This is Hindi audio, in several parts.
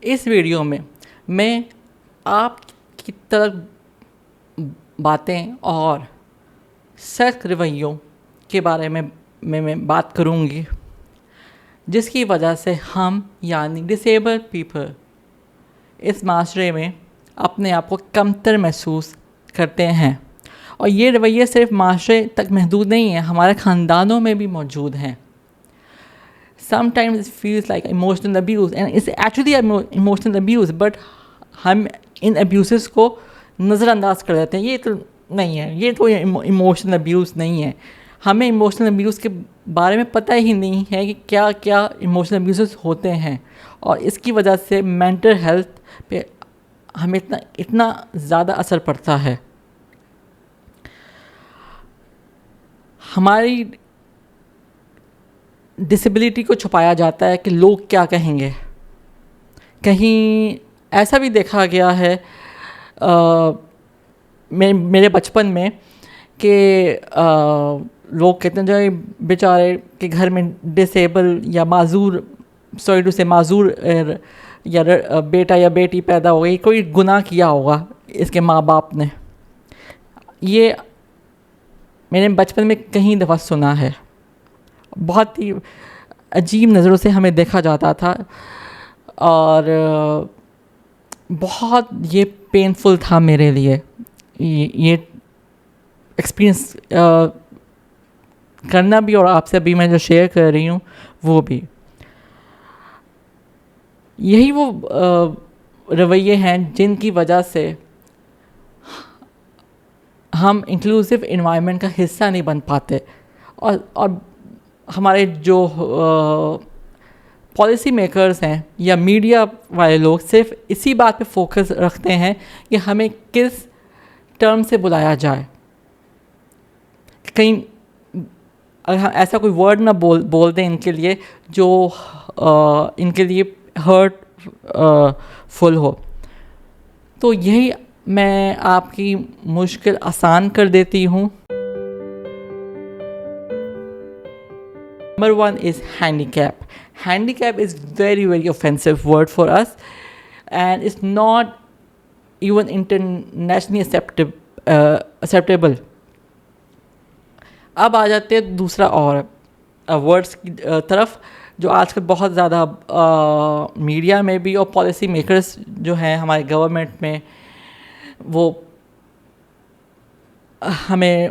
इस वीडियो में मैं आपकी तरह बातें और सख्त रवैयों के बारे में मैं बात करूँगी, जिसकी वजह से हम यानी डिसेबल्ड पीपल इस माशरे में अपने आप को कमतर महसूस करते हैं। और ये रवैये सिर्फ माशरे तक महदूद नहीं हैं, हमारे ख़ानदानों में भी मौजूद हैं। Sometimes it feels like emotional abuse and it's actually emotional abuse, but हम इन abuses को नज़रअंदाज कर देते हैं। ये तो नहीं है, ये तो इमोशनल अब्यूज़ नहीं है। हमें इमोशनल अब्यूज़ के बारे में पता ही नहीं है कि क्या क्या इमोशनल अब्यूज़ होते हैं, और इसकी वजह से मेंटल हेल्थ पे हमें इतना ज़्यादा असर पड़ता है। हमारी डिसेबिलिटी को छुपाया जाता है कि लोग क्या कहेंगे। कहीं ऐसा भी देखा गया है मेरे बचपन में कि लोग कहते हैं जो बेचारे के घर में डिसेबल या माजूर या बेटा या बेटी पैदा हो गई, कोई गुनाह किया होगा इसके माँ बाप ने। ये मैंने बचपन में कई दफ़ा सुना है। बहुत ही अजीब नज़रों से हमें देखा जाता था और बहुत ये पेनफुल था मेरे लिए ये एक्सपीरियंस करना भी, और आपसे अभी मैं जो शेयर कर रही हूँ वो भी। यही वो रवैये हैं जिनकी वजह से हम इंक्लूसिव एनवायरनमेंट का हिस्सा नहीं बन पाते, और हमारे जो पॉलिसी मेकर्स हैं या मीडिया वाले लोग सिर्फ इसी बात पे फोकस रखते हैं कि हमें किस टर्म से बुलाया जाए। कहीं अगर हम ऐसा कोई वर्ड ना बोल दें इनके लिए जो इनके लिए हर्टफुल हो, तो यही मैं आपकी मुश्किल आसान कर देती हूँ। Number one is handicap. Handicap is very offensive word for us, and it's not even internationally acceptable. अब आ जाते हैं दूसरा और वर्ड्स की तरफ, जो आजकल बहुत ज़्यादा मीडिया में भी और पॉलिसी मेकर्स जो हैं हमारे गवर्नमेंट में, वो हमें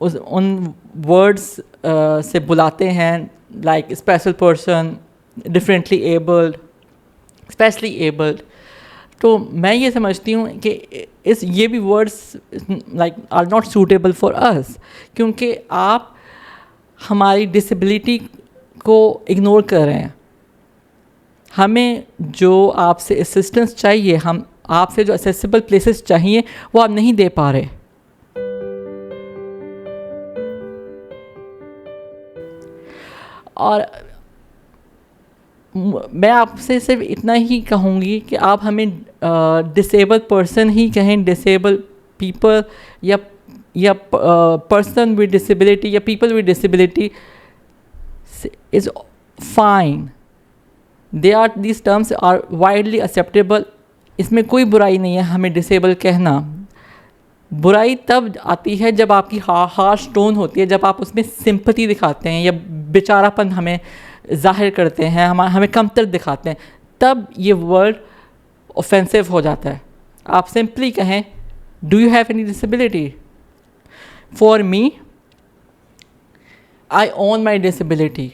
उन वर्ड्स से बुलाते हैं, like special person, differently abled, specially abled. तो मैं ये समझती हूँ कि ये भी words like are not suitable for us, क्योंकि आप हमारी डिसेबिलिटी को इग्नोर कर रहे हैं। हमें जो आपसे असिस्टेंस चाहिए, हम आपसे जो एक्सेसिबल प्लेसेस चाहिए, वो आप नहीं दे पा रहे। और मैं आपसे सिर्फ इतना ही कहूँगी कि आप हमें डिसेबल पर्सन ही कहें, डिसेबल पीपल या पर्सन विद डिसेबिलिटी या people with disability is fine. these terms are widely acceptable. इसमें कोई बुराई नहीं है हमें डिसेबल कहना। बुराई तब आती है जब आपकी हार्श टोन होती है, जब आप उसमें सिंपैथी दिखाते हैं या बेचारापन हमें जाहिर करते हैं, हमें कमतर दिखाते हैं, तब ये वर्ड ऑफेंसिव हो जाता है। आप सिंपली कहें, do you have any disability? For me, I own my disability.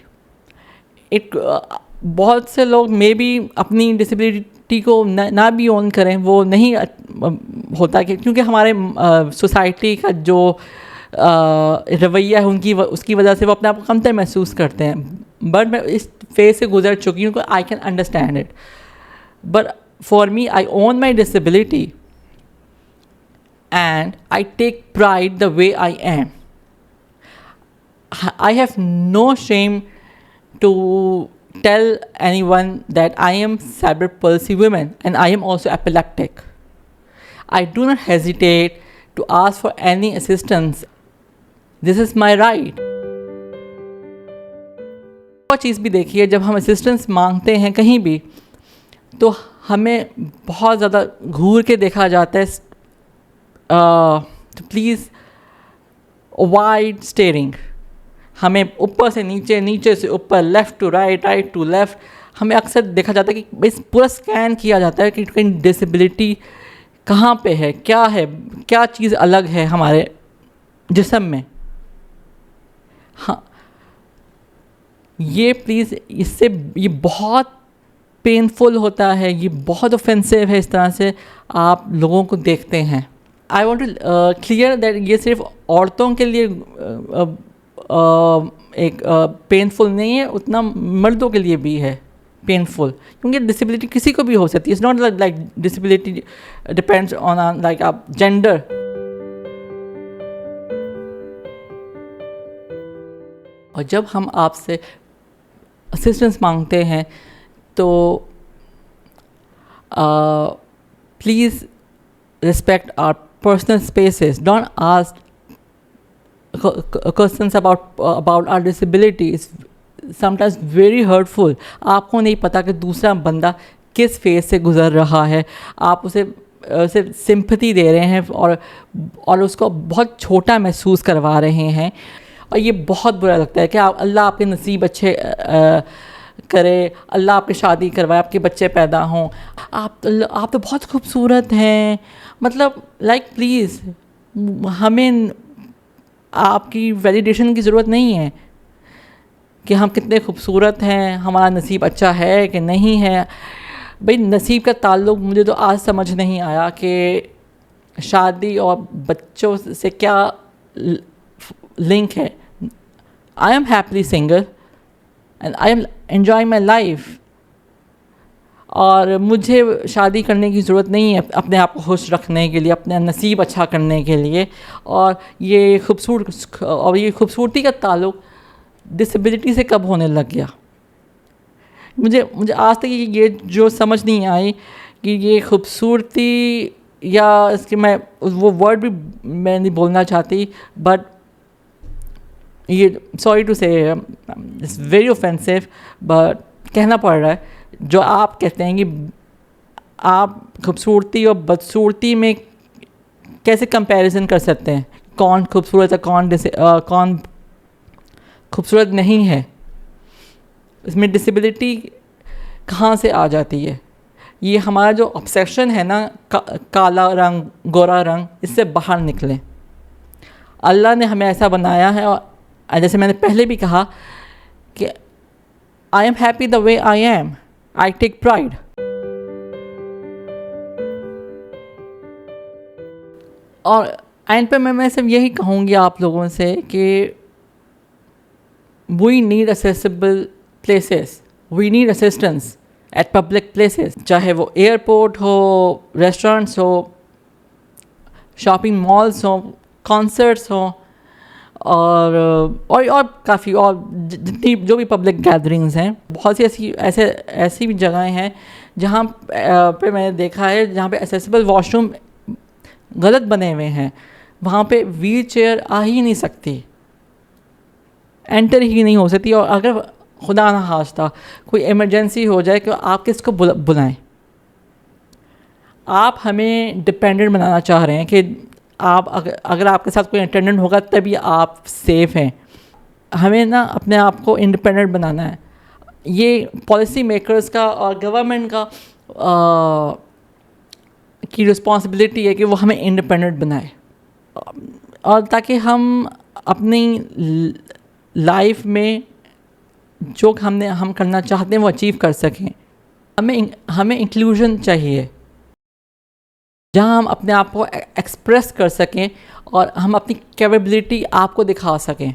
बहुत से लोग मे बी अपनी डिसेबिलिटी को ना भी ओन करें, वो नहीं होता कि क्योंकि हमारे सोसाइटी का जो रवैया है उसकी वजह से वो अपने आप को कमतर महसूस करते हैं। बट मैं इस फेज से गुजर चुकी हूँ, I can understand it. But for me, I own my disability and I take pride the way I am. I have no shame to tell anyone that I am cerebral palsy woman and I am also epileptic. I do not hesitate to ask for any assistance. This is my right. और चीज़ भी देखिए, जब हम असिस्टेंस मांगते हैं कहीं भी, तो हमें बहुत ज़्यादा घूर के देखा जाता है। तो प्लीज़ अवॉइड स्टेयरिंग। हमें ऊपर से नीचे, नीचे से ऊपर, left to right, right to left, हमें अक्सर देखा जाता है कि बस पूरा स्कैन किया जाता है कि कहीं डिसेबिलिटी कहाँ पे है, क्या चीज़ अलग है हमारे जिस्म में। हाँ, ये प्लीज़, इससे ये बहुत पेनफुल होता है, ये बहुत ऑफेंसिव है इस तरह से आप लोगों को देखते हैं। I want to clear that ये सिर्फ औरतों के लिए एक पेनफुल नहीं है, उतना मर्दों के लिए भी है पेनफुल, क्योंकि डिसेबिलिटी किसी को भी हो सकती है। It's not like disability depends on like आप जेंडर। और जब हम आपसे असिस्टेंस मांगते हैं तो please respect our personal spaces. Don't ask questions about our disability. Is sometimes very hurtful. आपको नहीं पता कि दूसरा बंदा किस फेज से गुज़र रहा है, आप उसे सिंपैथी दे रहे हैं और उसको बहुत छोटा महसूस करवा रहे हैं। और ये बहुत बुरा लगता है कि अल्लाह आपके नसीब अच्छे करे, अल्लाह आपकी शादी करवाए, आपके बच्चे पैदा हों, आप तो बहुत खूबसूरत हैं। मतलब लाइक प्लीज़, हमें आपकी वैलिडेशन की ज़रूरत नहीं है कि हम कितने खूबसूरत हैं, हमारा नसीब अच्छा है कि नहीं है। भाई, नसीब का ताल्लुक़ मुझे तो आज समझ नहीं आया कि शादी और बच्चों से क्या लिंक है। I am happily single and I am enjoying my life, और मुझे शादी करने की ज़रूरत नहीं है अपने आप को खुश रखने के लिए, अपना नसीब अच्छा करने के लिए। और ये खूबसूरती का ताल्लुक़ डिसेबिलिटी से कब होने लग गया? मुझे आज तक ये जो समझ नहीं आई कि ये खूबसूरती, या इसके मैं वो वर्ड भी मैं नहीं बोलना चाहती, बट ये सॉरी टू से इट्स वेरी ऑफेंसिव, बट कहना पड़ रहा है। जो आप कहते हैं कि आप खूबसूरती और बदसूरती में कैसे कंपैरिजन कर सकते हैं, कौन खूबसूरत है, कौन खूबसूरत नहीं है, इसमें डिसेबिलिटी कहाँ से आ जाती है? ये हमारा जो ऑब्सेशन है ना, काला रंग, गोरा रंग, इससे बाहर निकलें। अल्लाह ने हमें ऐसा बनाया है, और जैसे मैंने पहले भी कहा कि I am happy the way I am, I take pride. और एंड पे मैं सिर्फ यही कहूँगी आप लोगों से कि we need accessible places, we need assistance at public places, चाहे वो एयरपोर्ट हो, रेस्टोरेंट्स हो, शॉपिंग मॉल्स हो, कॉन्सर्ट्स हो, और काफ़ी और जितनी जो भी पब्लिक गैदरिंग्स हैं, बहुत सी ऐसी भी जगहें हैं जहाँ पे मैंने देखा है जहाँ पे एक्सेसिबल वॉशरूम गलत बने हुए हैं, वहाँ पे व्हील चेयर आ ही नहीं सकती, एंटर ही नहीं हो सकती। और अगर खुदा ना खास्ता कोई इमरजेंसी हो जाए कि आप किसको बुलाएं? आप हमें डिपेंडेंट बनाना चाह रहे हैं कि आप अगर आपके साथ कोई अटेंडेंट होगा तभी आप सेफ़ हैं। हमें ना अपने आप को इंडिपेंडेंट बनाना है। ये पॉलिसी मेकर्स का और गवर्नमेंट का की रिस्पॉन्सिबिलिटी है कि वो हमें इंडिपेंडेंट बनाए, और ताकि हम अपनी लाइफ में जो हम करना चाहते हैं वो अचीव कर सकें। हमें इंक्लूजन चाहिए, जहां हम अपने आप को एक्सप्रेस कर सकें और हम अपनी कैपेबिलिटी आपको दिखा सकें।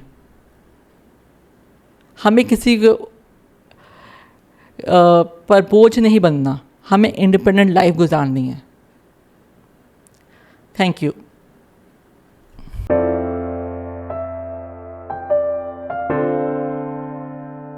हमें किसी को पर बोझ नहीं बनना, हमें इंडिपेंडेंट लाइफ गुजारनी है। Thank you.